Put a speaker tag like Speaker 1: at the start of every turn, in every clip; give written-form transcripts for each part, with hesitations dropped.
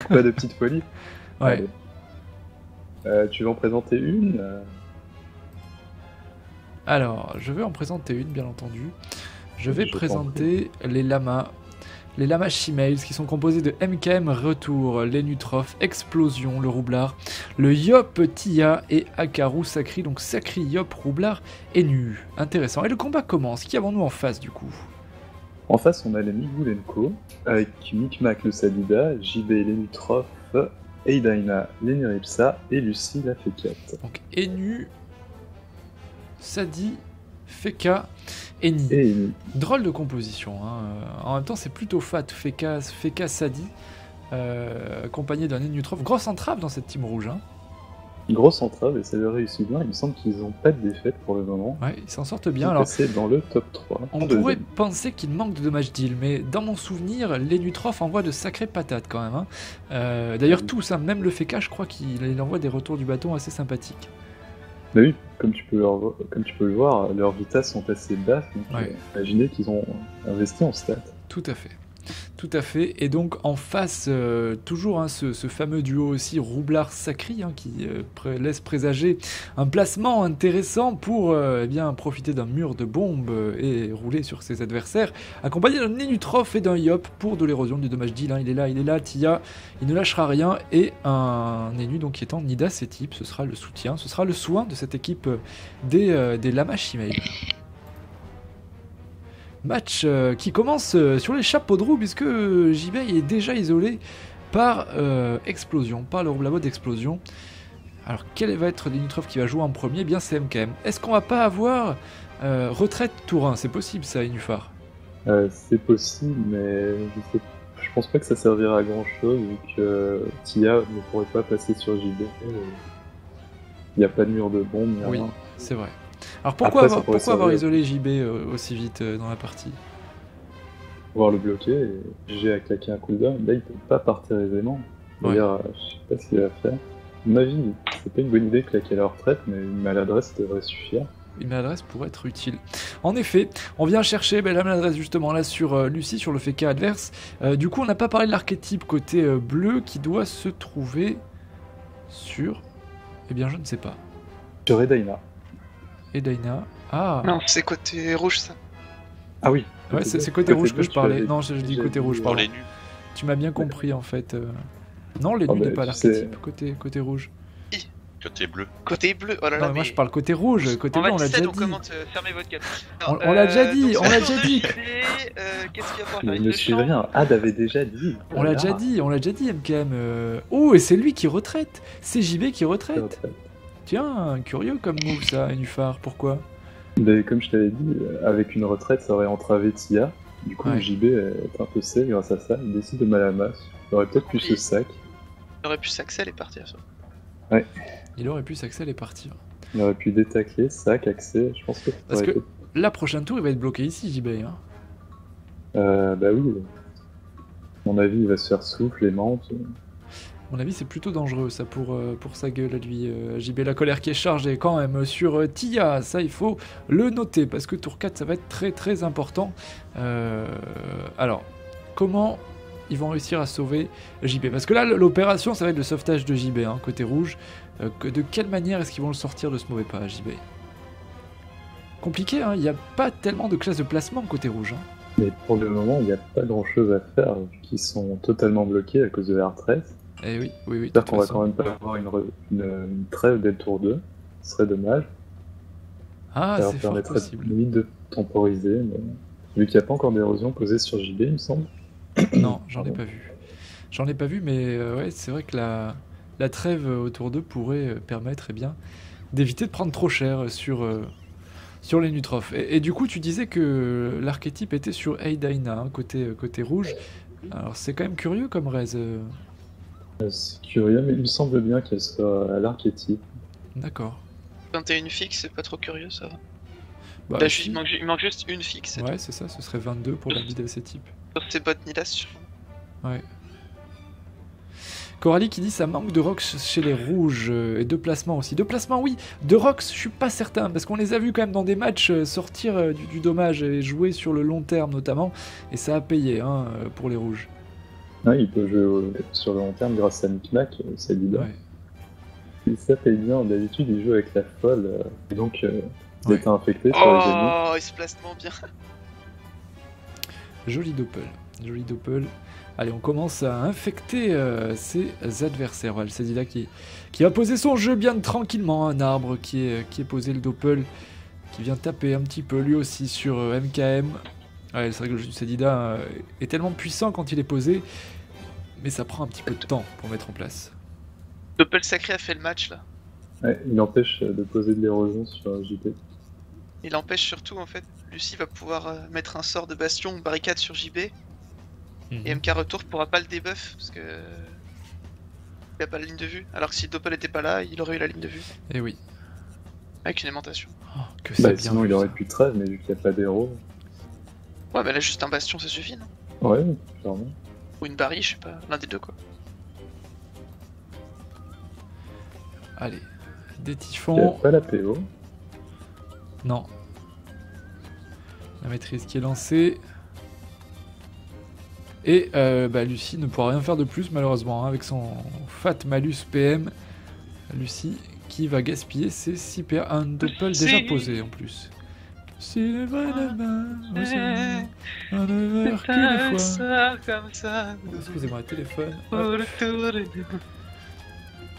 Speaker 1: Pas de petite folie.
Speaker 2: Ouais.
Speaker 1: Allez. Tu veux en présenter une
Speaker 2: Alors, je vais en présenter une, bien entendu. Je vais
Speaker 1: Je t'en
Speaker 2: présenter les lamas. Les lamas Shemales qui sont composés de MKM Retour, Lenutroph, Explosion, le Roublard, le Yop Tia et Akaru Sakri, donc Sakri, Yop, Roublard et Nu. Intéressant. Et le combat commence. Qui avons-nous en face du coup?
Speaker 1: En face, on a les Migulenko, avec Micmac le Sadida, JB Lenutroph, Eidaina Leniripsa et Lucie la Fécate.
Speaker 2: Donc Enu, Sadi, Feka, Eni.
Speaker 1: Et
Speaker 2: Drôle de composition. Hein. En même temps, c'est plutôt fat. Feka Sadi, accompagné d'un Lenutroph. Grosse entrave dans cette team rouge. Hein.
Speaker 1: grosse entrave et ça leur réussit bien. Il me semble qu'ils n'ont pas de défaite pour le moment.
Speaker 2: Ouais, ils s'en sortent bien.
Speaker 1: Ils
Speaker 2: Alors,
Speaker 1: passaient dans le top 3.
Speaker 2: on pourrait penser qu'il manque de dommages deal, mais dans mon souvenir, Lenutroph envoie de sacrées patates quand même. Hein. D'ailleurs, tous, hein, même le Feka, je crois qu'il envoie des retours du bâton assez sympathiques.
Speaker 1: Bah oui, comme tu peux le voir, leurs vitas sont assez basses, donc
Speaker 2: Ouais.
Speaker 1: imaginez qu'ils ont investi en stats.
Speaker 2: Tout à fait. Tout à fait. Et donc en face, toujours hein, ce fameux duo aussi Roublard-Sakri hein, qui laisse présager un placement intéressant pour eh bien, profiter d'un mur de bombes et rouler sur ses adversaires, accompagné d'un Lenutroph et d'un Yop pour de l'érosion du dommage deal. Hein. Il est là, Tia, il ne lâchera rien. Et un Nenu donc, qui est en Nida C-type, ce sera le soutien, ce sera le soin de cette équipe des Lamas Shemale. Match qui commence sur les chapeaux de roue puisque JB est déjà isolé par Explosion, par le rouble à mode d'Explosion. Alors quel va être Lenutroph qui va jouer en premier? Eh bien c'est MKM. Est-ce qu'on va pas avoir retraite tour 1? C'est possible ça, Inufar?
Speaker 1: C'est possible, mais je pense pas que ça servira à grand chose vu que Tia ne pourrait pas passer sur JB. Il n'y a pas de mur de bombe, il n'y a
Speaker 2: Oui,
Speaker 1: rien.
Speaker 2: c'est vrai. Alors pourquoi avoir isolé JB aussi vite dans la partie?
Speaker 1: Pouvoir le bloquer et GG a claqué un cooldown, là il peut pas partir aisément. D'ailleurs, je sais pas ce qu'il va faire. À mon avis, c'est pas une bonne idée de claquer la retraite, mais une maladresse devrait suffire.
Speaker 2: Une maladresse pourrait être utile. En effet, on vient chercher la maladresse justement là sur Lucie, sur le Feka adverse. Du coup, on n'a pas parlé de l'archétype côté bleu qui doit se trouver sur... Eh bien, je ne sais pas.
Speaker 1: Sur Edaina.
Speaker 2: Edaina. Ah.
Speaker 3: Non, c'est côté rouge ça.
Speaker 1: Ah oui.
Speaker 2: Ouais, c'est côté rouge que je parlais. Non, je dis
Speaker 1: déjà
Speaker 2: côté rouge,
Speaker 1: dit,
Speaker 2: pardon.
Speaker 4: les nus.
Speaker 2: Tu m'as bien compris en fait. Non, les
Speaker 1: Oh,
Speaker 2: nus
Speaker 1: bah,
Speaker 2: n'est pas
Speaker 1: tu
Speaker 2: l'archétype côté rouge.
Speaker 4: Côté bleu.
Speaker 3: Côté bleu, oh là
Speaker 2: Non,
Speaker 3: là.
Speaker 2: mais moi je parle côté rouge. Côté bleu, on l'a déjà dit.
Speaker 3: Commente, fermez votre gueule.
Speaker 2: On l'a déjà dit,
Speaker 3: donc,
Speaker 2: on l'a
Speaker 3: sur
Speaker 2: déjà dit.
Speaker 3: JB, qu'est-ce qu'il va falloir faire?
Speaker 1: Je
Speaker 3: Il
Speaker 1: ne
Speaker 3: le
Speaker 1: suis
Speaker 3: change.
Speaker 1: rien. Ad avait déjà dit.
Speaker 2: On l'a déjà dit, MKM. Oh, et c'est lui qui retraite. C'est JB qui retraite. Tiens, curieux comme move ça, Inufar. Pourquoi?
Speaker 1: Mais comme je t'avais dit, avec une retraite, ça aurait entravé Tia. Du coup,
Speaker 2: Ouais.
Speaker 1: JB est un peu safe grâce à ça. Il décide de Malamas. Il aurait peut-être pu se sac.
Speaker 3: Il aurait pu s'axel et partir. Ça.
Speaker 2: Il aurait pu s'axel et partir.
Speaker 1: Il aurait pu détacler, sac, accès. Je pense que ça
Speaker 2: Parce
Speaker 1: aurait
Speaker 2: que la prochaine tour, il va être bloqué ici, JB. Hein.
Speaker 1: Bah oui. À mon avis, il va se faire souffle, aimante.
Speaker 2: À mon avis, c'est plutôt dangereux ça pour sa gueule à lui. JB, la colère qui est chargée quand même sur Tia, ça il faut le noter parce que tour 4 ça va être très très important. Alors, comment ils vont réussir à sauver JB? Parce que là, l'opération ça va être le sauvetage de JB, hein, côté rouge. De quelle manière est-ce qu'ils vont le sortir de ce mauvais pas, JB? Compliqué, hein, il n'y a pas tellement de classe de placement côté rouge. Hein.
Speaker 1: Mais pour le moment, il n'y a pas grand chose à faire, vu qu'ils sont totalement bloqués à cause de la retraite.
Speaker 2: Eh oui.
Speaker 1: J'espère qu'on va quand même pas avoir une trêve dès le tour 2. Ce serait dommage.
Speaker 2: Ah,
Speaker 1: Ça leur
Speaker 2: c'est fort
Speaker 1: permettrait
Speaker 2: possible.
Speaker 1: limite de temporiser, mais vu qu'il n'y a pas encore d'érosion posée sur JB, il me semble.
Speaker 2: Non, j'en ai pas vu. J'en ai pas vu, mais ouais, c'est vrai que la trêve au tour 2 pourrait permettre d'éviter de prendre trop cher sur les Nutroph. Et du coup, tu disais que l'archétype était sur Eidaina, hein, côté rouge. Alors c'est quand même curieux comme raise.
Speaker 1: C'est curieux, mais il me semble bien qu'elle soit à l'archétype.
Speaker 2: D'accord.
Speaker 3: 21 fixe, c'est pas trop curieux ça va.
Speaker 2: Bah,
Speaker 3: Là,
Speaker 2: si.
Speaker 3: il manque juste une fixe. c'est
Speaker 2: Ouais, c'est ça, ce serait 22 pour la bide à ces types.
Speaker 3: tout. Sur ces bottes Nidas, sûrement.
Speaker 2: Ouais. Coralie qui dit ça manque de rocks chez les rouges et de placement aussi. De placement, oui. De rocks, je suis pas certain parce qu'on les a vus quand même dans des matchs sortir du dommage et jouer sur le long terme notamment. Et ça a payé hein, pour les rouges.
Speaker 1: Ouais, il peut jouer sur le long terme grâce à Micmac, Sadida.
Speaker 2: Ouais.
Speaker 1: Et ça paye bien, d'habitude il joue avec la folle, et donc il était infecté sur les ennemis.
Speaker 3: Oh, il se placement bien.
Speaker 2: Joli doppel. Joli doppel. Allez, on commence à infecter ses adversaires. Voilà, le Sadida qui va poser son jeu bien tranquillement. Un arbre qui est posé, le doppel, qui vient taper un petit peu lui aussi sur MKM. Ouais, c'est vrai que le jeu du Sadida est tellement puissant quand il est posé, mais ça prend un petit peu de temps pour mettre en place.
Speaker 3: Doppel Sacré a fait le match là.
Speaker 1: Ouais, il empêche de poser de l'érosion sur JP.
Speaker 3: Il empêche surtout en fait, Lucie va pouvoir mettre un sort de bastion ou barricade sur JB. Et MK Retour pourra pas le debuff parce que il a pas la ligne de vue. Alors que si Doppel était pas là, il aurait eu la ligne de vue.
Speaker 2: Et oui.
Speaker 3: Avec une aimantation.
Speaker 2: Oh, que c'est bien.
Speaker 1: Sinon
Speaker 2: vu,
Speaker 1: il aurait
Speaker 2: ça.
Speaker 1: pu trêve, mais vu qu'il n'y a pas d'héros.
Speaker 3: Ouais, mais là juste un bastion ça suffit, non?
Speaker 1: Ouais, clairement.
Speaker 3: Ou une barille, je sais pas, l'un des deux quoi.
Speaker 2: Allez, des
Speaker 1: Il n'y a
Speaker 2: typhons.
Speaker 1: pas la PO.
Speaker 2: Non. La maîtrise qui est lancée. Et Lucie ne pourra rien faire de plus malheureusement hein, avec son fat malus PM. Lucie qui va gaspiller ses 6 PA. Un doppel déjà posé en plus. Si les vrais demain, on ne meurt qu'une fois.
Speaker 3: Comme ça,
Speaker 2: Excusez-moi, téléphone.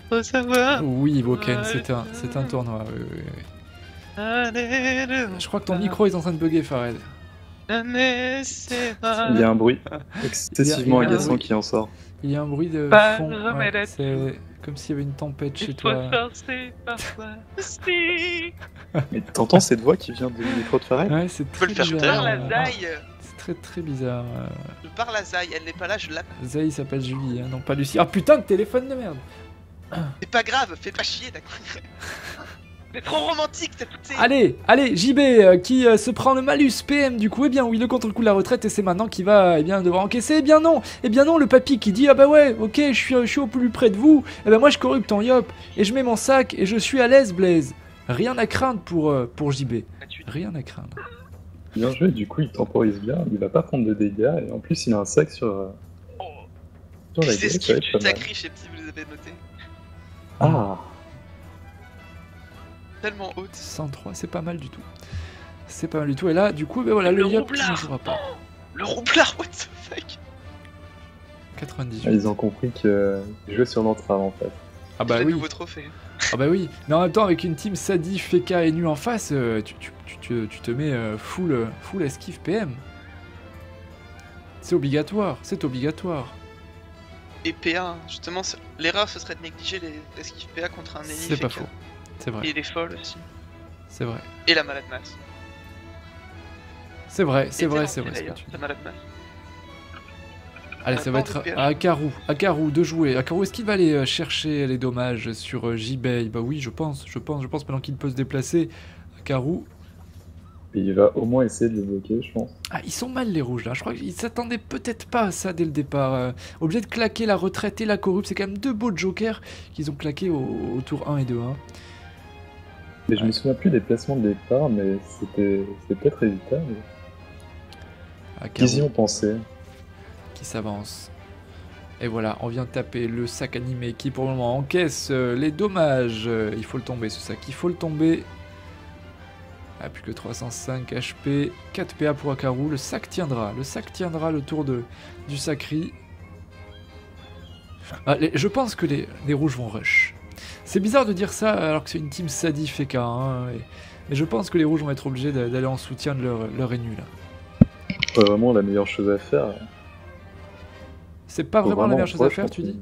Speaker 3: faut savoir.
Speaker 2: Oui, Woken, c'est un tournoi. Oui, oui, oui. Je crois que ton micro est en train de bugger, Farel.
Speaker 1: Il y a un bruit excessivement
Speaker 2: Il y a un
Speaker 1: agaçant
Speaker 2: bruit.
Speaker 1: qui en sort.
Speaker 2: Il y a un bruit de
Speaker 3: Pas
Speaker 2: fond.
Speaker 3: de remède à
Speaker 2: C'est comme s'il y avait une tempête chez
Speaker 3: Il faut
Speaker 2: toi.
Speaker 3: forcer parfois aussi.
Speaker 1: Mais t'entends cette voix qui vient du micro de Farrell?
Speaker 2: Ouais, c'est
Speaker 3: Tu peux
Speaker 2: très
Speaker 3: le faire tout à
Speaker 2: bizarre.
Speaker 3: l'heure, la Zai.
Speaker 2: C'est très très bizarre.
Speaker 3: Je parle à Zai, elle n'est pas là, je l'appelle.
Speaker 2: Zay s'appelle Julie, hein, non pas Lucie. Ah putain de téléphone de merde.
Speaker 3: C'est pas grave, fais pas chier, d'accord. C'est trop romantique, t'as tout.
Speaker 2: Allez, JB qui se prend le malus PM du coup. Eh bien oui, le contre-coup de la retraite et c'est maintenant qu'il va devoir encaisser. Eh bien non, le papy qui dit ah bah ouais, ok, je suis au plus près de vous. Eh ben moi je corrupte en yop et je mets mon sac et je suis à l'aise Blaze. Rien à craindre pour JB. Rien à craindre.
Speaker 1: Bien joué, du coup il temporise bien, il va pas prendre de dégâts et en plus il a un sac sur la gueule,
Speaker 3: C'est
Speaker 1: ça va
Speaker 3: skip
Speaker 1: être
Speaker 3: du
Speaker 1: pas mal.
Speaker 3: sacri, je sais pas si vous les avez notés.
Speaker 1: Ah,
Speaker 3: Tellement haute.
Speaker 2: 103, c'est pas mal du tout. C'est pas mal du tout. Et là, du coup, ben voilà, le
Speaker 3: Le
Speaker 2: yop qui ne
Speaker 3: roublard.
Speaker 2: jouera pas.
Speaker 3: Le roublard, what the fuck.
Speaker 2: 98.
Speaker 1: ils ont compris qu'ils jouaient sur l'entrave en fait.
Speaker 2: Ah bah
Speaker 3: C'est le
Speaker 2: oui.
Speaker 3: nouveau trophée.
Speaker 2: Ah bah oui, mais en même temps avec une team Sadi, Feka et Nu en face, tu te mets full esquive PM. C'est obligatoire, c'est obligatoire.
Speaker 3: Et PA, justement, l'erreur ce serait de négliger les esquives PA contre un ennemi.
Speaker 2: C'est pas
Speaker 3: FK.
Speaker 2: faux, c'est vrai,
Speaker 3: Et les folles aussi.
Speaker 2: c'est vrai.
Speaker 3: Et la malade masse.
Speaker 2: C'est vrai, c'est
Speaker 3: Et
Speaker 2: vrai,
Speaker 3: t'es
Speaker 2: c'est
Speaker 3: lancé,
Speaker 2: vrai. Ce que
Speaker 3: d'ailleurs,
Speaker 2: tu dis.
Speaker 3: la malade masse.
Speaker 2: Allez,
Speaker 3: On
Speaker 2: ça
Speaker 3: a
Speaker 2: va
Speaker 3: pas
Speaker 2: être
Speaker 3: envie de
Speaker 2: à Akaru de jouer. Akaru, est-ce qu'il va aller chercher les dommages sur J-Bay? Bah oui, je pense, pendant qu'il peut se déplacer. Akaru.
Speaker 1: Et il va au moins essayer de le bloquer, je pense.
Speaker 2: Ah, ils sont mal les rouges là, je crois qu'ils s'attendaient peut-être pas à ça dès le départ. Obligé de claquer la retraite et la corrupe, c'est quand même deux beaux jokers qu'ils ont claqué au tour 1 et 2.
Speaker 1: Mais je me souviens plus des placements de départ, mais c'était peut-être évitable. Ils y ont pensé.
Speaker 2: Qui s'avance. Et voilà, on vient de taper le sac animé qui pour le moment encaisse les dommages. Il faut le tomber ce sac, il faut le tomber. Ah, plus que 305 HP, 4 PA pour Akaru, le sac tiendra le tour du Sacri. Ah, je pense que les rouges vont rush. C'est bizarre de dire ça alors que c'est une team Sadi Feka, hein, mais je pense que les rouges vont être obligés d'aller en soutien de leur ennemi là.
Speaker 1: Pas vraiment la meilleure chose à faire.
Speaker 2: C'est pas
Speaker 1: Faut
Speaker 2: vraiment la meilleure chose à
Speaker 1: rush
Speaker 2: faire,
Speaker 1: contre
Speaker 2: tu dis?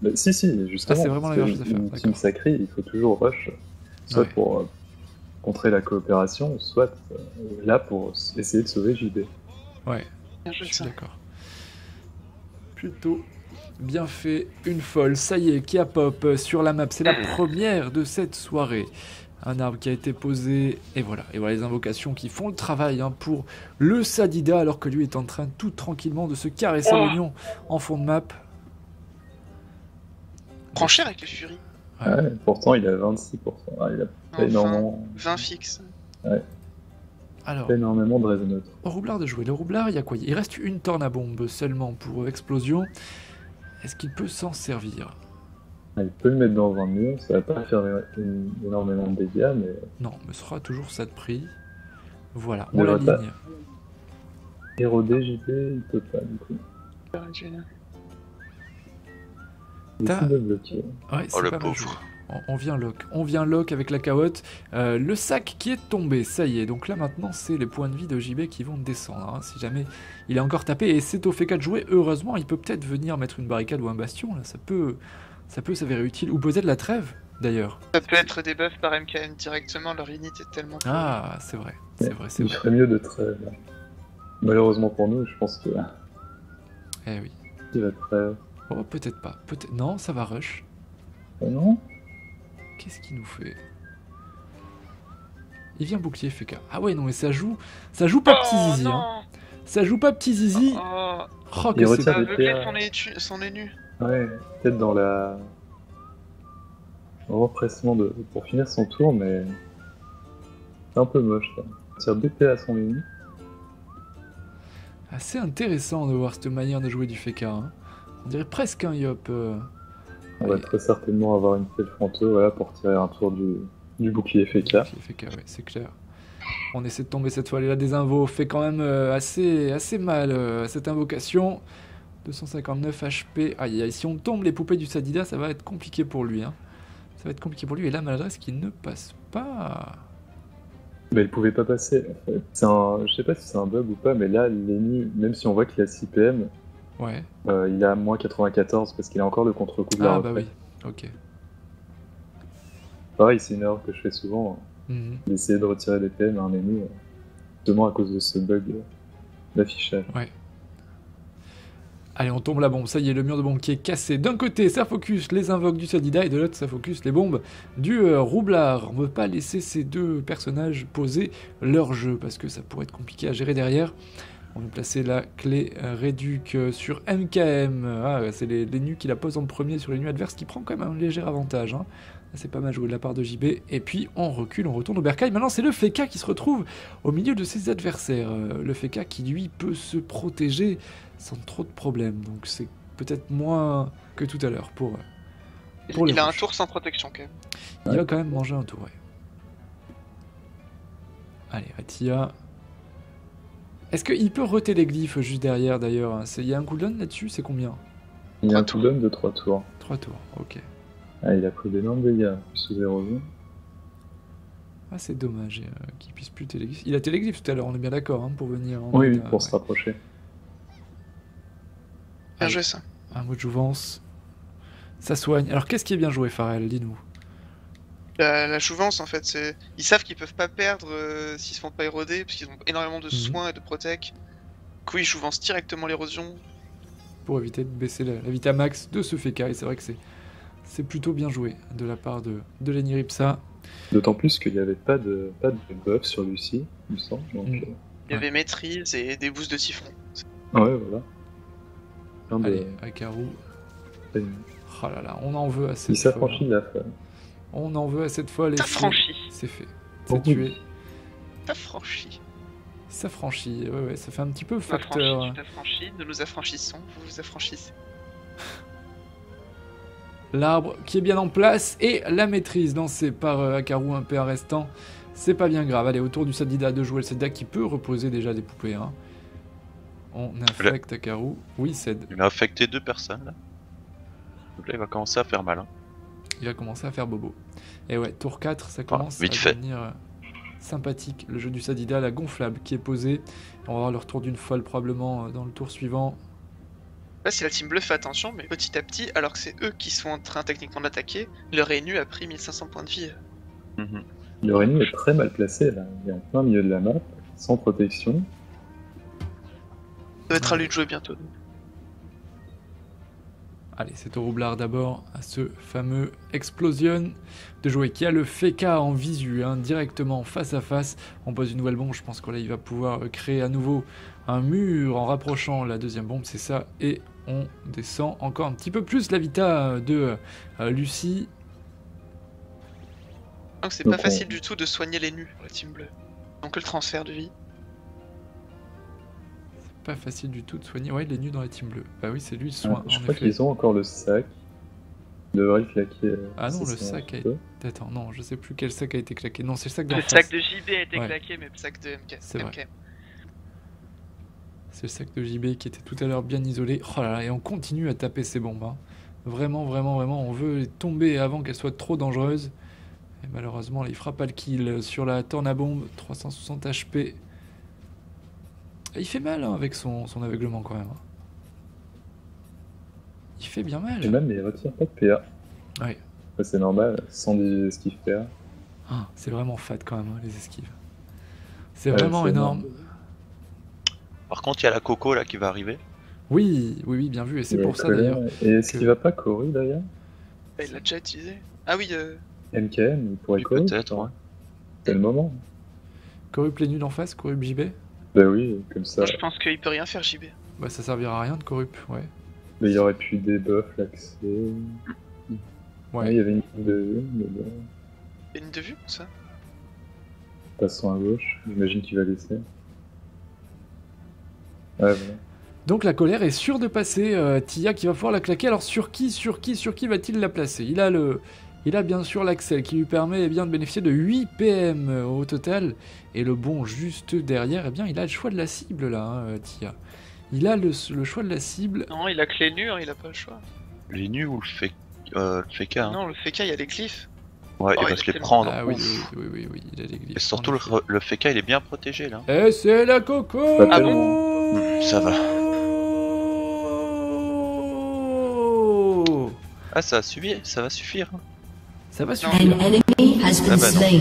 Speaker 1: Bah, si, justement.
Speaker 2: Ah, c'est vraiment la
Speaker 1: parce
Speaker 2: meilleure chose à faire,
Speaker 1: Une
Speaker 2: d'accord.
Speaker 1: team sacrée, il faut toujours rush, soit
Speaker 2: Ouais.
Speaker 1: pour contrer la coopération, soit là pour essayer de sauver JB.
Speaker 2: Ouais,
Speaker 3: Bien
Speaker 2: je
Speaker 3: joué,
Speaker 2: suis
Speaker 3: ça.
Speaker 2: d'accord. Plutôt bien fait, une folle, ça y est, qui a pop sur la map, c'est la première de cette soirée. Un arbre qui a été posé, et voilà les invocations qui font le travail hein, pour le Sadida, alors que lui est en train tout tranquillement de se caresser l'oignon en fond de map.
Speaker 3: Prends cher avec les furies.
Speaker 2: Ouais.
Speaker 1: Ouais, pourtant il a 26%. Ah, il a pas
Speaker 3: Enfin,
Speaker 1: énormément.
Speaker 3: 20 fixes.
Speaker 2: Alors,
Speaker 1: Pas énormément de Dreadnought.
Speaker 2: au roublard de jouer. Le roublard, il y a quoi? Il reste une torne à bombe seulement pour explosion. Est-ce qu'il peut s'en servir?
Speaker 1: Ah, il peut le mettre dans un mur, ça va pas faire énormément de dégâts, mais
Speaker 2: Non, mais ce sera toujours ça de prix. Voilà,
Speaker 1: Il
Speaker 2: on
Speaker 1: devrait
Speaker 2: l'aligne.
Speaker 1: éroder JP, il peut pas du coup. Il
Speaker 2: T'as-
Speaker 1: essaie de bloquer.
Speaker 2: Ouais, c'est
Speaker 4: Oh le
Speaker 2: pas mal joué.
Speaker 4: pauvre.
Speaker 2: On vient lock avec la carotte. Le sac qui est tombé, ça y est. Donc là maintenant, c'est les points de vie de JB qui vont descendre. Hein, si jamais il est encore tapé et c'est au Feka de jouer, heureusement, il peut peut-être venir mettre une barricade ou un bastion. Là, ça peut s'avérer utile. Ou peut-être la trêve, d'ailleurs.
Speaker 3: Ça peut être des buffs par MKM directement, leur unité est tellement...
Speaker 2: Ah, c'est vrai. C'est vrai, c'est
Speaker 1: Il
Speaker 2: vrai.
Speaker 1: ferait mieux de trêve. Malheureusement pour nous, je pense qu'il
Speaker 2: Eh oui.
Speaker 1: va trêve.
Speaker 2: Oh, peut-être pas. Non, ça va rush.
Speaker 1: Oh non?
Speaker 2: Qu'est-ce qu'il nous fait? Il vient bouclier Feka. Ah ouais, non, mais ça joue pas petit
Speaker 3: Oh
Speaker 2: zizi. Hein.
Speaker 3: non
Speaker 2: Ça joue pas petit zizi.
Speaker 3: Oh,
Speaker 2: Oh,
Speaker 1: Il
Speaker 2: que
Speaker 1: retire
Speaker 2: c'est
Speaker 3: ça a
Speaker 1: des
Speaker 3: aveuglé
Speaker 1: PA.
Speaker 3: son énu.
Speaker 1: Ouais, peut-être dans la... Empressement pour finir son tour, mais... C'est un peu moche, là. Il tire 2 PA à son ennemi.
Speaker 2: assez intéressant de voir cette manière de jouer du Feka. Hein. On dirait presque un Yop.
Speaker 1: On va très certainement avoir une pelle fronteuse, voilà, pour tirer un tour du bouclier FK.
Speaker 2: Feka, ouais, c'est clair. On essaie de tomber cette fois. Et là, des invos fait quand même assez mal cette invocation. 259 HP. Aïe, aïe, si on tombe les poupées du Sadida, ça va être compliqué pour lui. Hein. Ça va être compliqué pour lui. Et là, maladresse qui ne passe pas.
Speaker 1: Mais il pouvait pas passer. En fait. Je sais pas si c'est un bug ou pas, mais là, l'ennemi, même si on voit qu'il a 6 PM,
Speaker 2: Ouais.
Speaker 1: il a moins 94 parce qu'il a encore le contre-coup de la
Speaker 2: Ah bah
Speaker 1: retraite.
Speaker 2: oui. Ok.
Speaker 1: Pareil, c'est une erreur que je fais souvent,
Speaker 2: Mhm.
Speaker 1: d'essayer de retirer des PM à un ennemi, justement à cause de ce bug d'affichage.
Speaker 2: Ouais. Allez, on tombe la bombe. Ça y est, le mur de bombe qui est cassé. D'un côté, ça focus les invoques du Sadida et de l'autre, ça focus les bombes du Roublard. On ne veut pas laisser ces deux personnages poser leur jeu parce que ça pourrait être compliqué à gérer derrière. On va placer la clé réduc sur MKM. Ah, c'est les nus qui la posent en premier sur les nus adverses qui prend quand même un léger avantage. Hein. C'est pas mal joué de la part de JB. Et puis on recule, on retourne au bercail. Maintenant, c'est le Feka qui se retrouve au milieu de ses adversaires. Le Feka qui, lui, peut se protéger sans trop de problèmes. Donc c'est peut-être moins que tout à l'heure pour les
Speaker 3: Il a un
Speaker 2: rouges.
Speaker 3: tour sans protection quand même.
Speaker 2: Il va quand même manger un tour, ouais. Allez, Atia. Est-ce qu'il peut reter les glyphes juste derrière d'ailleurs? Il y a un cooldown là-dessus, c'est combien?
Speaker 1: Il y a un
Speaker 3: 3
Speaker 1: cooldown de 3 tours.
Speaker 2: 3 tours, ok.
Speaker 1: Ah, il a pris d'énormes dégâts, sous 0 vie.
Speaker 2: Ah, c'est dommage qu'il puisse plus téléglyphe. Il a téléglyphe tout à l'heure, on est bien d'accord, hein, pour venir en
Speaker 1: Oui,
Speaker 2: aide
Speaker 1: oui,
Speaker 2: à-
Speaker 1: pour se
Speaker 2: ouais.
Speaker 1: rapprocher.
Speaker 3: Bien
Speaker 2: Allez.
Speaker 3: joué ça.
Speaker 2: Un mot de jouvence. Ça soigne. Alors qu'est-ce qui est bien joué, Pharrell? Dis-nous.
Speaker 3: La jouvence en fait, ils savent qu'ils peuvent pas perdre s'ils se font pas éroder parce qu'ils ont énormément de soins et de protec. Du coup ils jouvencent directement l'érosion.
Speaker 2: Pour éviter de baisser la Vitamax de ce Feka. Et c'est vrai que c'est plutôt bien joué de la part de Lenny Ripsa.
Speaker 1: D'autant plus qu'il n'y avait pas de buff sur Lucie, il me semble. Donc,
Speaker 2: Mm.
Speaker 3: Il y
Speaker 2: Ouais.
Speaker 3: avait maîtrise et des boosts de typhon.
Speaker 1: ouais, voilà. Plein de-
Speaker 2: Allez, Akaru. Oh là là, on en veut à cette
Speaker 1: Il
Speaker 2: fois.
Speaker 1: s'affranchit de la fin.
Speaker 2: On en veut à cette fois, les
Speaker 3: T'as
Speaker 2: filles.
Speaker 3: franchi.
Speaker 2: C'est fait.
Speaker 1: Oh
Speaker 2: C'est
Speaker 1: oui.
Speaker 2: tué.
Speaker 3: T'as franchi.
Speaker 2: Ça franchit. Ouais, ça fait un petit peu
Speaker 3: T'as
Speaker 2: facteur.
Speaker 3: franchi, tu t'as franchi, nous nous affranchissons, vous vous affranchissez.
Speaker 2: L'arbre qui est bien en place et la maîtrise lancée par Akaru, un PA restant. C'est pas bien grave. Allez, autour du Sadida de jouer le Sadida qui peut reposer déjà des poupées. Hein. On affecte Akaru. Oui, Ced.
Speaker 4: Il a affecté 2 personnes là. Donc là il va commencer à faire mal. Hein.
Speaker 2: Il va commencer à faire bobo. Et ouais, tour 4, ça commence
Speaker 4: vite
Speaker 2: à
Speaker 4: fait.
Speaker 2: devenir sympathique. Le jeu du Sadida, la gonflable qui est posée. On va avoir le retour d'une folle probablement dans le tour suivant.
Speaker 3: Là si la team bleu fait attention, mais petit à petit, alors que c'est eux qui sont en train techniquement d'attaquer, leur énu a pris 1500 points de vie.
Speaker 4: Mhm.
Speaker 1: Le Rénu est très mal placé, là. Il est en plein milieu de la map, sans protection.
Speaker 3: Ça va être à lui de jouer bientôt.
Speaker 2: Allez, c'est au Roublard d'abord, à ce fameux Explosion de jouer qui a le Feka en visu, hein, directement face à face. On pose une nouvelle bombe, je pense que là il va pouvoir créer à nouveau un mur en rapprochant la deuxième bombe, c'est ça. Et on descend encore un petit peu plus la vita de Lucie.
Speaker 3: Donc c'est
Speaker 1: Donc
Speaker 3: pas facile du tout de soigner les nus pour la team bleue. Donc le transfert de vie.
Speaker 2: Pas facile du tout de soigner. Ouais, il est nu dans la team bleue. Bah oui, c'est lui le soin,
Speaker 1: Je
Speaker 2: en
Speaker 1: crois
Speaker 2: effet.
Speaker 1: qu'ils ont encore le sac. Ils devraient le claquer.
Speaker 2: Ah non, le
Speaker 1: incessamment
Speaker 2: sac a
Speaker 1: sous peu.
Speaker 2: été... Attends, non, je sais plus quel sac a été claqué. Non, c'est le sac d'en
Speaker 3: Le
Speaker 2: face.
Speaker 3: sac de JB a été
Speaker 2: Ouais.
Speaker 3: claqué, mais le sac de MK.
Speaker 2: C'est vrai.
Speaker 3: MK.
Speaker 2: C'est le sac de JB qui était tout à l'heure bien isolé. Oh là là, et on continue à taper ces bombes. Hein. Vraiment, vraiment, vraiment, on veut les tomber avant qu'elles soient trop dangereuses. Et malheureusement, là, il fera pas le kill sur la tornabombe. 360 HP. Et il fait mal hein, avec son aveuglement quand même. Hein. Il fait bien mal.
Speaker 1: Et même, il retire pas de PA.
Speaker 2: Ouais.
Speaker 1: Bah, c'est normal, 110 esquives PA.
Speaker 2: Ah, c'est vraiment fat quand même, hein, les esquives. C'est
Speaker 1: Ouais,
Speaker 2: vraiment
Speaker 1: c'est
Speaker 2: énorme.
Speaker 4: Par contre, il y a la Coco là qui va arriver.
Speaker 2: Oui, oui, oui, bien vu. Et c'est
Speaker 1: Il y a
Speaker 2: pour ça
Speaker 1: Colère.
Speaker 2: d'ailleurs.
Speaker 1: Et est-ce
Speaker 2: que-
Speaker 1: qu'il va pas Coru d'ailleurs?
Speaker 3: Ah, il l'a déjà utilisé. Ah oui,
Speaker 1: MKM, il pourrait
Speaker 4: Oui,
Speaker 1: Coru.
Speaker 4: peut-être, ouais.
Speaker 1: C'est le moment.
Speaker 2: Corrupt les nuls en face, Corrupt JB.
Speaker 1: Bah oui, comme ça.
Speaker 3: moi je pense qu'il peut rien faire JB.
Speaker 2: Bah ça servira à rien de Corrupt, ouais.
Speaker 1: Mais il y aurait pu debuff l'accès.
Speaker 2: Ouais.
Speaker 1: Il y avait une ligne de vue, mais bon.
Speaker 3: Il y a une de vue, ça.
Speaker 1: Passons à gauche, j'imagine qu'il va laisser. Ouais, voilà.
Speaker 2: Donc la colère est sûre de passer. Tia qui va pouvoir la claquer. Alors sur qui va-t-il la placer? Il a bien sûr l'accel qui lui permet eh bien, de bénéficier de 8 PM au total. Et le bon juste derrière, eh bien, il a le choix de la cible là, hein, Tia. Il a le choix de la cible.
Speaker 3: Non, il a que les nus, hein, il a pas le choix.
Speaker 4: Les nus ou le FK hein.
Speaker 3: Non, le FK, il y a les glyphes.
Speaker 4: Ouais,
Speaker 3: Oh,
Speaker 4: il va
Speaker 3: il
Speaker 4: se
Speaker 3: a
Speaker 4: les
Speaker 3: tellement-
Speaker 4: prendre.
Speaker 2: Ah oui,
Speaker 4: Ouf.
Speaker 2: oui, il a les glyphes.
Speaker 4: Et surtout,
Speaker 2: en effet.
Speaker 4: le FK il est bien protégé là.
Speaker 2: Et c'est la coco.
Speaker 1: Pas
Speaker 3: Ah
Speaker 4: bon Ça va. Ah, ça va suffire. Hein.
Speaker 2: Ça va
Speaker 3: Non.
Speaker 2: suffire.
Speaker 5: An enemy has been
Speaker 4: Ah bah non.
Speaker 5: slain.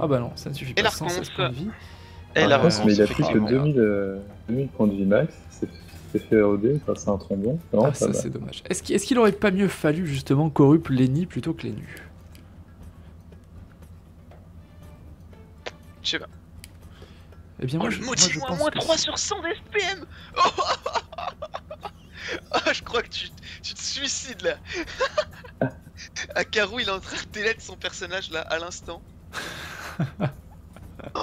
Speaker 2: Ah bah non, ça ne suffit
Speaker 3: Et
Speaker 2: pas.
Speaker 3: la
Speaker 2: 116
Speaker 3: réponse.
Speaker 2: points de vie.
Speaker 4: Et
Speaker 1: Ah,
Speaker 4: la
Speaker 1: je pense,
Speaker 4: réponse,
Speaker 1: mais il a plus que
Speaker 4: effectivement.
Speaker 1: 2000 points de vie max. C'est fait ROD grâce à un trombon. C'est vraiment
Speaker 2: Ah
Speaker 1: pas
Speaker 2: ça
Speaker 1: mal.
Speaker 2: c'est dommage. Est-ce qu'il aurait pas mieux fallu justement corrupt les nids plutôt que les nus?
Speaker 3: Je sais pas.
Speaker 2: Eh bien
Speaker 3: Oh,
Speaker 2: moi,
Speaker 3: le
Speaker 2: je
Speaker 3: maudit
Speaker 2: pense
Speaker 3: moins
Speaker 2: que
Speaker 3: 3
Speaker 2: si.
Speaker 3: sur 100 d'SPM. Oh ah, je crois que tu te suicides là. Akaru, il est en train de délète son personnage là à l'instant. Oh,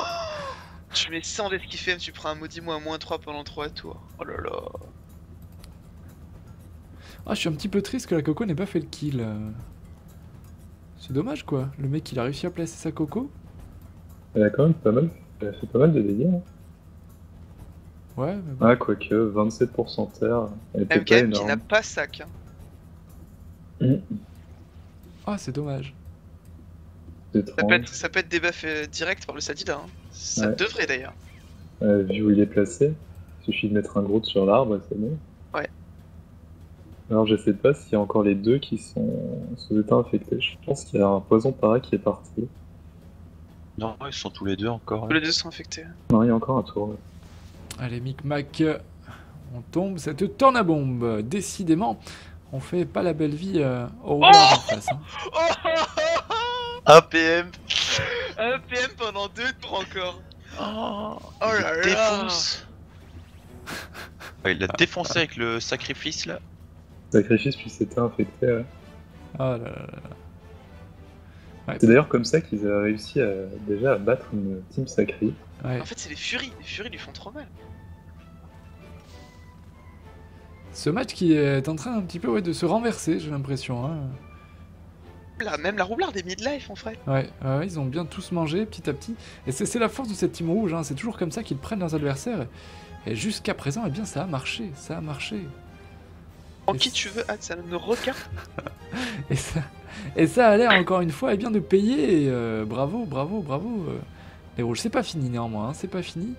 Speaker 3: tu mets 100 d'esquive, tu prends un maudit moins 3 pendant 3 tours. Oh là là.
Speaker 2: Ah, je suis un petit peu triste que la coco n'ait pas fait le kill. C'est dommage quoi. Le mec il a réussi à placer sa coco.
Speaker 1: Elle a quand même pas mal. Elle a fait pas mal de dégâts. Hein.
Speaker 2: Ouais, mais bon.
Speaker 1: Ah, quoique, 27% terre. Elle était pas
Speaker 3: MKM qui
Speaker 1: énorme.
Speaker 3: n'a pas sac. Hein.
Speaker 2: Ah, c'est dommage.
Speaker 1: C'est
Speaker 3: Ça peut être debuff direct par le Sadida. Hein. Ça
Speaker 1: Ouais.
Speaker 3: devrait d'ailleurs.
Speaker 1: Vu où il est placé, il suffit de mettre un gros sur l'arbre et c'est bon.
Speaker 3: Ouais.
Speaker 1: Alors je sais pas s'il y a encore les deux qui sont sous état infecté. Je pense qu'il y a un poison para qui est parti.
Speaker 4: Non, ils sont tous les deux encore.
Speaker 3: Tous les deux sont infectés.
Speaker 1: Non, il y a encore un tour. Là.
Speaker 2: Allez, Micmac, on tombe cette tornabombe. Décidément, on fait pas la belle vie au roi en face. Hein.
Speaker 4: Un PM.
Speaker 3: Un PM pendant 2 tours encore.
Speaker 4: Oh,
Speaker 3: Oh
Speaker 4: il
Speaker 3: là là.
Speaker 4: défonce. Ouais, il l'a défoncé avec le sacrifice là.
Speaker 1: Sacrifice puis c'était infecté. Ouais.
Speaker 2: Ah là là là. Ouais,
Speaker 1: C'est d'ailleurs comme ça qu'ils ont réussi déjà à battre une team sacrée.
Speaker 2: ouais.
Speaker 3: En fait, c'est les Furies. Les Furies lui font trop mal.
Speaker 2: Ce match qui est en train un petit peu ouais, de se renverser, j'ai l'impression. Hein.
Speaker 3: Là, même la roublarde est mid-life en vrai.
Speaker 2: Ouais, ils ont bien tous mangé petit à petit. Et c'est la force de cette team rouge, hein. C'est toujours comme ça qu'ils prennent leurs adversaires. Et jusqu'à présent, eh bien, ça a marché, ça a marché.
Speaker 3: En
Speaker 2: Et
Speaker 3: qui tu veux, ça ne regarde.
Speaker 2: Et ça a l'air encore une fois eh bien, de payer. Bravo. Les rouges, c'est pas fini néanmoins, hein, c'est pas fini.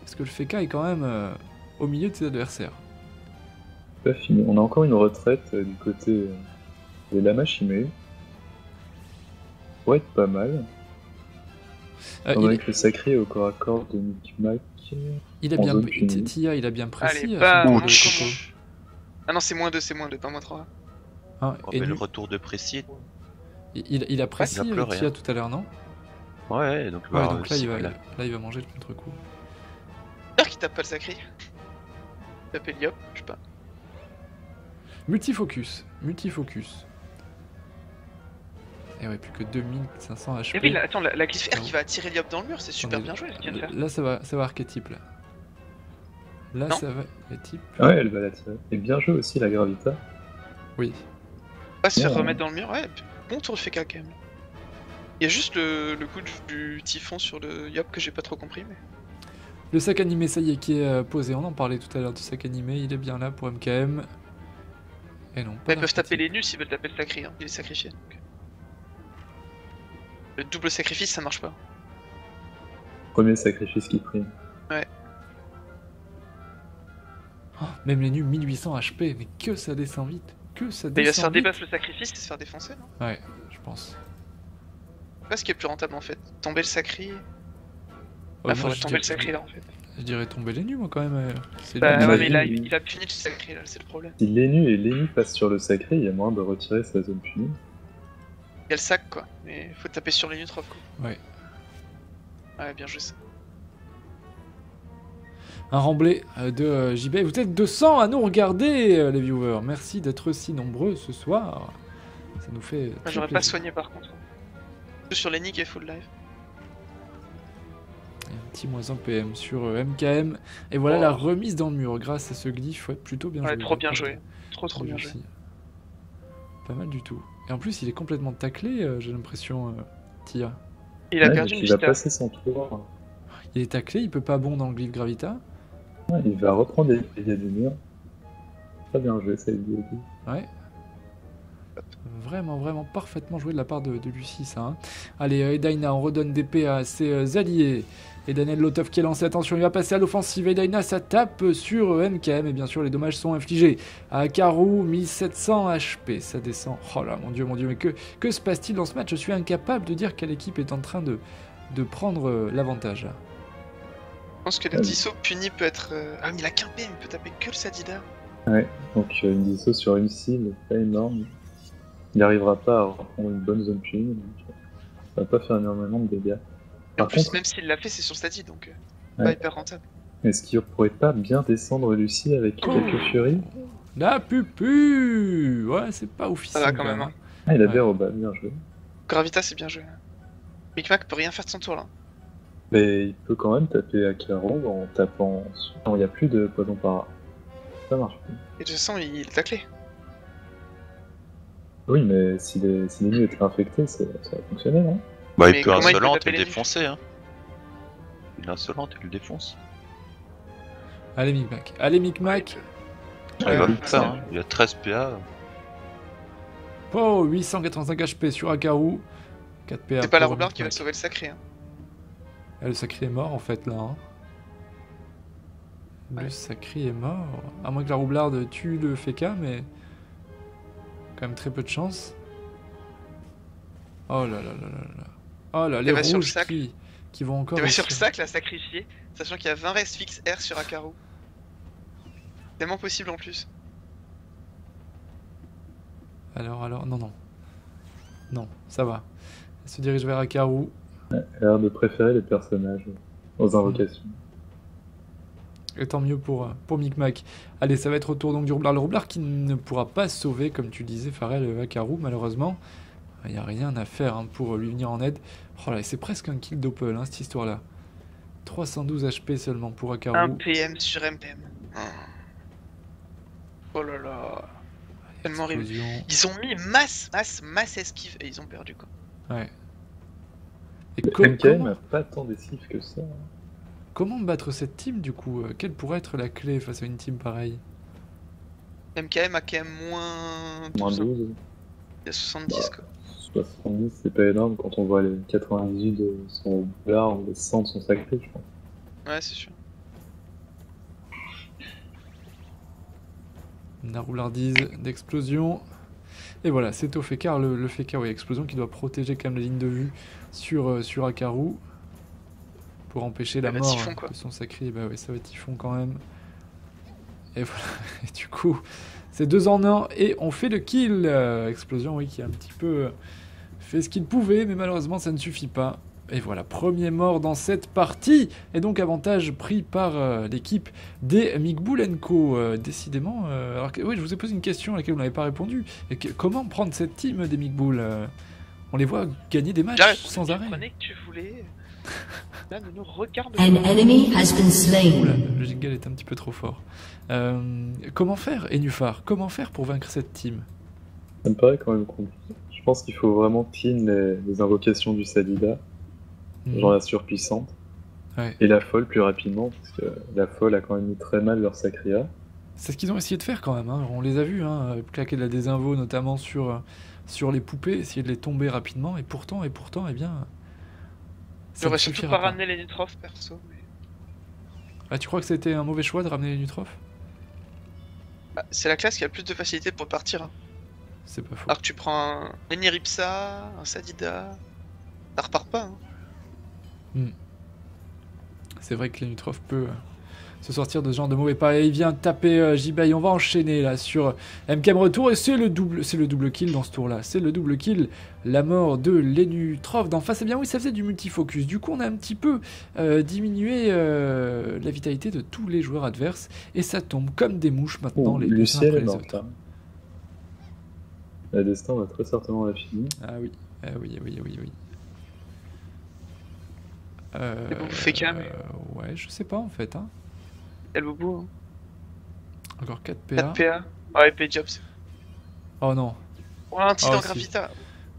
Speaker 2: Parce que le FK est quand même au milieu de ses adversaires.
Speaker 1: Pas fini. On a encore une retraite du côté de la Machimé. Pourrait être pas mal.
Speaker 2: Il,
Speaker 1: Avec le sacré au corps à corps de Micmac.
Speaker 2: il a
Speaker 1: en
Speaker 2: bien
Speaker 1: zone punie.
Speaker 2: Tia, il a bien précis.
Speaker 3: Allez,
Speaker 2: son
Speaker 3: bam,
Speaker 2: coup
Speaker 3: on
Speaker 2: de
Speaker 3: commence.
Speaker 2: coco.
Speaker 3: Ah non, c'est -2, pas -3.
Speaker 2: Hein,
Speaker 4: Oh,
Speaker 2: et
Speaker 4: mais le
Speaker 2: nu-
Speaker 4: retour de précis.
Speaker 2: il a précis
Speaker 4: il a pleuré,
Speaker 2: Tia
Speaker 4: hein.
Speaker 2: tout à l'heure, non?
Speaker 4: Ouais, donc,
Speaker 2: Ouais,
Speaker 4: bah,
Speaker 2: donc là
Speaker 4: c'est-
Speaker 2: il va manger le contre-coup.
Speaker 3: J'espère qu'il tape pas le sacré. Tape Eliop, je sais pas.
Speaker 2: Multifocus. Et ouais, plus que 2500 HP.
Speaker 3: Et oui, là, attends, la glyphe R qui va attirer Liop dans le mur, c'est super
Speaker 2: Attendez,
Speaker 3: bien joué ce qu'il vient de faire.
Speaker 2: Là, ça va archétype, là. Là,
Speaker 3: Non.
Speaker 2: ça va archétype.
Speaker 1: Ouais, elle va l'attirer. Et bien joué aussi la Gravita.
Speaker 2: Oui.
Speaker 3: Pas se faire
Speaker 1: Ouais.
Speaker 3: remettre dans le mur, ouais, bon tour de FK quand même. Il y a juste le coup du typhon sur le Yop que j'ai pas trop compris, mais...
Speaker 2: Le sac animé, ça y est, qui est posé. On en parlait tout à l'heure du sac animé. Il est bien là pour MKM. Et non, pas
Speaker 3: Ils peuvent taper
Speaker 2: d'archétype.
Speaker 3: les nus s'ils veulent taper le sacré, hein. Il est sacrifié, donc... Le double sacrifice, ça marche pas.
Speaker 1: Premier sacrifice qui prime.
Speaker 2: Oh, même les nus, 1800 HP. Mais que ça descend vite. Que ça
Speaker 3: Mais il va se faire
Speaker 2: descend vite.
Speaker 3: débasser le sacrifice et se faire défoncer, non?
Speaker 2: Ouais, je pense.
Speaker 3: C'est pas ce qui est le plus rentable en fait. Tomber le sacré...
Speaker 2: Ouais,
Speaker 3: faudrait
Speaker 2: je
Speaker 3: tomber le
Speaker 2: dirais-
Speaker 3: sacré là en fait.
Speaker 2: Je dirais tomber les nus, moi, quand même. C'est
Speaker 3: Bah
Speaker 2: bien.
Speaker 3: ouais,
Speaker 1: Imagine-
Speaker 3: mais là, il a puni le sacré là, c'est le problème.
Speaker 1: Si Lénu et Lénu passent sur le sacré, il y a moyen de retirer sa zone punie.
Speaker 3: Il y a le sac quoi, mais faut taper sur les nus 3 coups.
Speaker 2: Ouais.
Speaker 3: Ouais, bien joué ça.
Speaker 2: Un remblai de JB. Vous êtes 200 à nous regarder, les viewers. Merci d'être si nombreux ce soir. Ça nous fait.
Speaker 3: Moi,
Speaker 2: très
Speaker 3: j'aurais pas
Speaker 2: plaisir.
Speaker 3: soigné par contre. Sur les nick et full live.
Speaker 2: Et un petit moins 1 PM sur MKM. Et voilà
Speaker 3: Oh.
Speaker 2: la remise dans le mur grâce à ce glyphe. Ouais, plutôt bien
Speaker 3: Ouais,
Speaker 2: joué.
Speaker 3: trop bien joué. Trop bien joué.
Speaker 2: Réussi. Pas mal du tout. Et en plus, il est complètement taclé, j'ai l'impression, Tia.
Speaker 3: Il a
Speaker 1: Ouais,
Speaker 3: perdu
Speaker 1: donc
Speaker 3: une
Speaker 1: il va
Speaker 3: vita.
Speaker 1: passer son tour.
Speaker 2: Il est taclé, il peut pas bon dans le glyphe Gravita.
Speaker 1: Ouais, il va reprendre les dégâts du mur. Très bien joué, ça, il dit.
Speaker 2: Ouais. Vraiment parfaitement joué de la part de Lucie, ça. Hein. Allez, Edaina, on redonne d'épée à ses alliés. Et Daniel Lotov qui est lancé, attention, il va passer à l'offensive. Edaina, ça tape sur MKM. Et bien sûr, les dommages sont infligés à Karu, 1700 HP. Ça descend. Oh là, mon dieu, mais que se passe-t-il dans ce match? Je suis incapable de dire quelle équipe est en train de prendre l'avantage. Là.
Speaker 3: Je pense que le Disso puni peut être... Ah mais il a qu'un PM, il peut taper que le Sadida.
Speaker 1: Ouais, donc une disso sur une cible, pas énorme. Il n'arrivera pas à reprendre une bonne zone punie, donc ça va pas faire énormément de dégâts.
Speaker 3: Et en
Speaker 1: Par
Speaker 3: plus,
Speaker 1: contre,
Speaker 3: même s'il l'a fait, c'est sur Stadi, donc
Speaker 1: Ouais.
Speaker 3: pas hyper rentable.
Speaker 1: est-ce qu'il pourrait pas bien descendre Lucie avec quelques furies?
Speaker 2: La pupu. Ouais, c'est pas officiel.
Speaker 3: Ça va quand même, hein.
Speaker 1: Ah, il a
Speaker 2: Ouais.
Speaker 1: des rebats, bien joué.
Speaker 3: Gravita, c'est bien joué. Micmac peut rien faire de son tour là.
Speaker 1: Mais il peut quand même taper à Caro en tapant... Non, il n'y a plus de poison para. Ça marche plus.
Speaker 3: Et de toute façon, il est taclé.
Speaker 1: Oui, mais si les nus étaient infectés, ça va fonctionner, non?
Speaker 4: Bah,
Speaker 3: Mais
Speaker 4: il peut
Speaker 3: comment il peut
Speaker 4: insolente
Speaker 3: taper
Speaker 4: et le
Speaker 3: les nus
Speaker 4: défoncer, hein. Il est insolente et le défonce.
Speaker 2: Allez, Micmac. Allez, Micmac.
Speaker 4: Il va le
Speaker 1: oui,
Speaker 4: faire, hein. Il a 13 PA.
Speaker 2: Oh, 885 HP sur Akaru. 4 PA.
Speaker 3: C'est pas la
Speaker 2: pour
Speaker 3: roublarde qui va
Speaker 2: Micmac.
Speaker 3: sauver le sacré. Hein.
Speaker 2: Ah, le sacré est mort en fait là. Hein. Le
Speaker 3: Ouais.
Speaker 2: sacré est mort. À moins que la roublarde tue le Feka, mais quand même très peu de chance. Oh là là là là là. Oh là, les
Speaker 3: va sur le
Speaker 2: rouges
Speaker 3: sac.
Speaker 2: qui vont encore.
Speaker 3: Il va sur le
Speaker 2: réussir.
Speaker 3: sac, la sacrifier, sachant qu'il y a 20 restes fixes R sur Akaru. Tellement possible en plus.
Speaker 2: Alors, non. Non, ça va. Elle se dirige vers Akaru.
Speaker 1: Elle a l'air de préférer les personnages aux invocations.
Speaker 2: Et tant mieux pour Micmac. Allez, ça va être au tour donc du roublard. Le roublard qui ne pourra pas sauver, comme tu disais, Pharrell Akaru, malheureusement. Il n'y a rien à faire hein, pour lui venir en aide. Oh là, c'est presque un kill d'Opel, hein, cette histoire-là. 312 HP seulement pour Akaru.
Speaker 3: 1 PM sur MPM. Oh là là. Tellement horrible.
Speaker 2: Explosion.
Speaker 3: Ils ont mis masse esquive et ils ont perdu quoi.
Speaker 2: Ouais. Et
Speaker 1: MKM a pas tant d'esquive que ça.
Speaker 2: comment battre cette team du coup? Quelle pourrait être la clé face à une team pareille?
Speaker 3: MKM a quand même moins 12.
Speaker 1: Moins
Speaker 3: hein.
Speaker 1: 12.
Speaker 3: Il y a 70 quoi.
Speaker 1: 70, c'est pas énorme quand on voit les 98 de son roublard ou les 100 de son sacré, je pense.
Speaker 3: Ouais, c'est sûr.
Speaker 2: La roulardise d'explosion. Et voilà, c'est au Fekar, le Fekar, oui, explosion qui doit protéger quand même la ligne de vue sur Akaru. Pour empêcher la
Speaker 3: va
Speaker 2: mort
Speaker 3: typhon, quoi.
Speaker 2: de son sacré. Bah oui, ça va typhon quand même. Et voilà, et du coup, c'est 2 en 1 et on fait le kill. Explosion, oui, qui a un petit peu fait ce qu'il pouvait, mais malheureusement ça ne suffit pas. Et voilà, premier mort dans cette partie. Et donc avantage pris par l'équipe des Migbulenko. Décidément, alors que, oui, je vous ai posé une question à laquelle vous n'avez pas répondu. Et comment prendre cette team des Migboul On les voit gagner des matchs
Speaker 3: Là,
Speaker 2: sans arrêt.
Speaker 3: Prenez que tu voulais. Là, ne nous regarde
Speaker 5: An
Speaker 3: pas.
Speaker 5: enemy has been
Speaker 2: Oula,
Speaker 5: slain.
Speaker 2: le jingle est un petit peu trop fort. Comment faire, Enufar? Comment faire pour vaincre cette team?
Speaker 1: Ça me paraît quand même compliqué. Je pense qu'il faut vraiment clean les invocations du Sadida, genre la surpuissante,
Speaker 2: Ouais.
Speaker 1: et la folle plus rapidement, parce que la folle a quand même mis très mal leur Sacria.
Speaker 2: C'est ce qu'ils ont essayé de faire quand même, hein. On les a vus, hein, claquer de la désinvo notamment sur les poupées, essayer de les tomber rapidement, et pourtant, eh bien... ça
Speaker 3: J'aurais
Speaker 2: ne
Speaker 3: surtout
Speaker 2: suffira
Speaker 3: pas ramené les Nutrophes perso. Mais...
Speaker 2: Ah, tu crois que c'était un mauvais choix de ramener les Nutrophes?
Speaker 3: Bah, c'est la classe qui a le plus de facilité pour partir. Hein.
Speaker 2: C'est pas faux.
Speaker 3: Alors que tu prends un Eniripsa, un Sadida, ça repart pas. Hein.
Speaker 2: C'est vrai que les Nutrophes peut se sortir de ce genre de mauvais pas. Et il vient taper J-Bay. On va enchaîner là sur MKM Retour. Et c'est le double kill dans ce tour là. C'est le double kill. La mort de Lenutroph d'en face. Eh bien oui, ça faisait du multifocus. Du coup, on a un petit peu diminué la vitalité de tous les joueurs adverses. Et ça tombe comme des mouches maintenant. Les uns
Speaker 1: Luciel
Speaker 2: après
Speaker 1: est
Speaker 2: les
Speaker 1: morte.
Speaker 2: autres.
Speaker 1: Hein. La destin va très certainement la finir.
Speaker 2: Ah oui. Ah oui, oui, oui, oui.
Speaker 3: Et vous faites quand même.
Speaker 2: Ouais, je sais pas en fait. Hein.
Speaker 3: Elle au bout. Hein.
Speaker 2: Encore 4 PA.
Speaker 3: 4 PA. Ah, épée job.
Speaker 2: Oh non.
Speaker 3: Oh, un titan
Speaker 2: si.
Speaker 3: Gravita.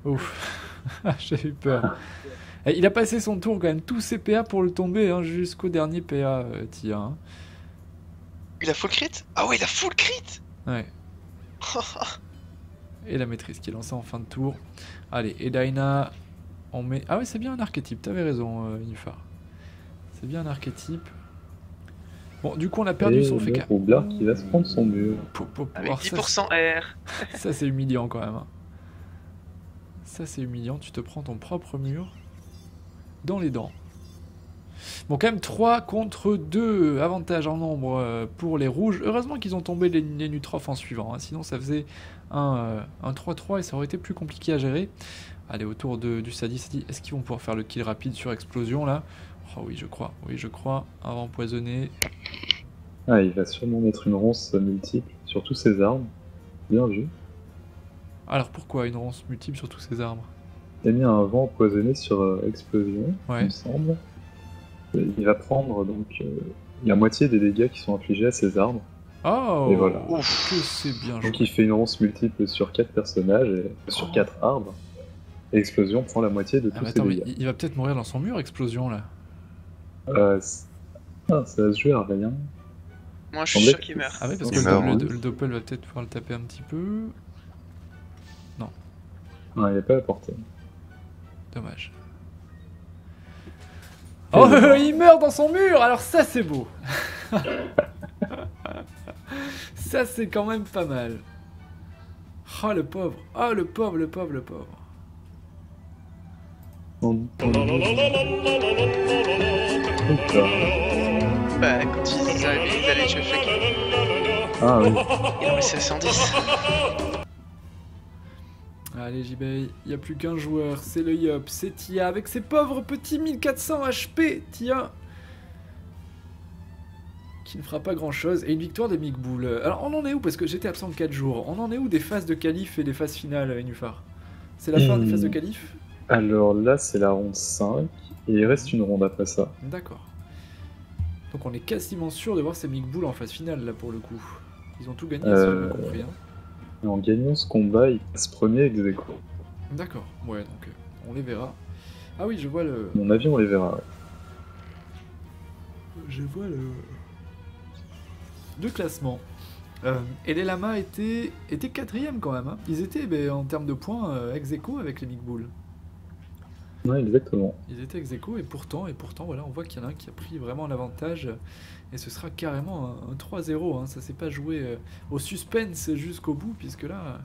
Speaker 2: Ouf. J'ai eu peur. Et il a passé son tour quand même, tous ses PA pour le tomber, hein, jusqu'au dernier PA, Tia. Hein.
Speaker 3: Il a full crit? Ah ouais, il a full crit.
Speaker 2: Ouais. Et la maîtrise qui est lancée en fin de tour. Allez, et Daina, on met... Ah ouais, c'est bien un archétype, t'avais raison, Nifar. C'est bien un archétype. Bon, du coup, on a perdu son FK.
Speaker 1: Roublard qui va se prendre son mur.
Speaker 3: Avec
Speaker 2: Alors,
Speaker 3: 10% R.
Speaker 2: Ça, c'est humiliant quand même. Hein. Ça, c'est humiliant. Tu te prends ton propre mur dans les dents. Bon, quand même 3 contre 2. Avantage en nombre pour les rouges. Heureusement qu'ils ont tombé les Nutrophes en suivant. Hein. Sinon, ça faisait un 3-3 et ça aurait été plus compliqué à gérer. Allez, autour du Sadi. Est-ce qu'ils vont pouvoir faire le kill rapide sur explosion là? Oh oui, je crois. Oui, je crois. Un vent empoisonné.
Speaker 1: Ah, il va sûrement mettre une ronce multiple sur tous ses armes. Bien vu.
Speaker 2: Alors pourquoi une ronce multiple sur tous ces arbres?
Speaker 1: Il a mis un vent empoisonné sur explosion,
Speaker 2: Ouais.
Speaker 1: il me semble. Il va prendre donc la moitié des dégâts qui sont infligés à ses armes.
Speaker 2: Oh,
Speaker 1: Et voilà.
Speaker 2: que c'est bien joué.
Speaker 1: Donc il fait une ronce multiple sur 4 personnages, et sur 4 arbres. Et explosion prend la moitié de
Speaker 2: Ah,
Speaker 1: tous
Speaker 2: mais
Speaker 1: ses
Speaker 2: attends, mais
Speaker 1: dégâts.
Speaker 2: il va peut-être mourir dans son mur, explosion là.
Speaker 1: Ça va se jouer à rien.
Speaker 3: Moi, je suis
Speaker 1: Semblait
Speaker 3: sûr qu'il meurt.
Speaker 2: Ah ouais, parce
Speaker 1: Il
Speaker 2: que
Speaker 1: meurt, hein.
Speaker 2: le Doppel va peut-être pouvoir le taper un petit peu.
Speaker 1: Non, il n'est pas à portée.
Speaker 2: Dommage.
Speaker 1: Et
Speaker 2: Oh,
Speaker 1: voilà.
Speaker 2: il meurt dans son mur. Alors ça, c'est beau. Ça, c'est quand même pas mal. Oh, le pauvre. Oh, le pauvre, le pauvre, le pauvre.
Speaker 3: Bah, quand ils arrivaient, ils allaient tuer Fake.
Speaker 1: Ah oui.
Speaker 3: Ils ont laissé à 110.
Speaker 2: Allez, JB, il n'y a plus qu'un joueur, c'est le Yop, c'est Tia, avec ses pauvres petits 1400 HP, Tia, qui ne fera pas grand chose, et une victoire des Mikboul. Alors, on en est où? Parce que j'étais absent 4 jours. On en est où des phases de qualif et des phases finales, Enufar? C'est la fin des phases de qualif?
Speaker 1: Alors là, c'est la ronde 5, et il reste une ronde après ça.
Speaker 2: D'accord. Donc on est quasiment sûr de voir ces Mikboul en phase finale, là, pour le coup. Ils ont tout gagné, si j'ai bien compris. Hein.
Speaker 1: Et en gagnant ce combat, il passe premier ex aequo.
Speaker 2: D'accord, ouais, donc on les verra. Ah oui, je vois le...
Speaker 1: À mon avis, on les verra. Ouais.
Speaker 2: Je vois le classement. Et les Lamas étaient 4ème quand même. Hein. Ils étaient, en termes de points, ex aequo avec les Mikboul.
Speaker 1: Ouais, exactement.
Speaker 2: Ils étaient ex aequo et pourtant, voilà, on voit qu'il y en a un qui a pris vraiment l'avantage. Et ce sera carrément un 3-0. Hein. Ça s'est pas joué au suspense jusqu'au bout, puisque là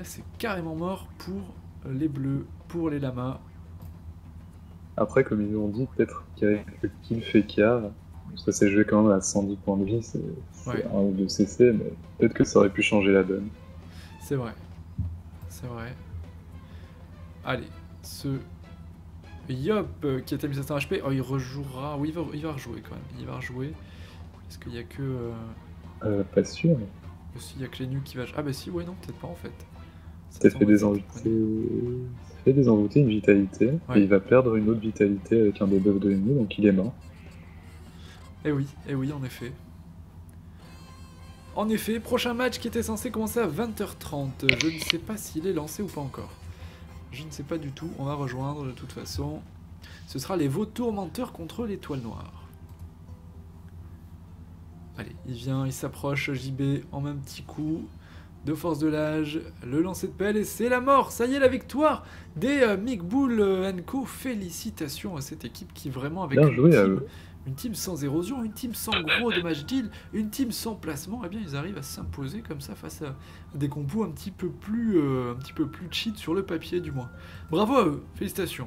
Speaker 2: c'est carrément mort pour les Bleus, pour les Lamas.
Speaker 1: Après, comme ils nous ont dit, peut-être qu'avec le kill Feka, ça s'est joué quand même à 110 points de vie, c'est
Speaker 2: Ouais.
Speaker 1: un ou deux CC, mais peut-être que ça aurait pu changer la donne.
Speaker 2: C'est vrai. C'est vrai. Allez, ce Yop qui a mis 700 HP, oh, il rejouera. Oui, il va rejouer quand même. Il va rejouer. Est-ce qu'il y a que.
Speaker 1: Pas sûr.
Speaker 2: S'il y a que les nuls qui va. Ah, bah si, ouais, non, peut-être pas en fait.
Speaker 1: Ça fait des envoûtés, une vitalité,
Speaker 2: Ouais.
Speaker 1: et il va perdre une autre vitalité avec un debuff de l'ennemi, donc il est mort.
Speaker 2: Eh oui, en effet. En effet, prochain match qui était censé commencer à 20h30. Je ne sais pas s'il est lancé ou pas encore. Je ne sais pas du tout, on va rejoindre de toute façon. Ce sera les vautours menteurs contre l'étoile noire. Allez, il vient, il s'approche, JB en un petit coup. De force de l'âge, le lancer de pelle et c'est la mort. Ça y est, la victoire des Mikbull Co. Félicitations à cette équipe qui vraiment avec
Speaker 1: Bien joué à eux.
Speaker 2: une team sans érosion, une team sans gros damage deal, une team sans placement, eh bien ils arrivent à s'imposer comme ça face à des compos un petit peu plus cheat sur le papier du moins. Bravo à eux, félicitations.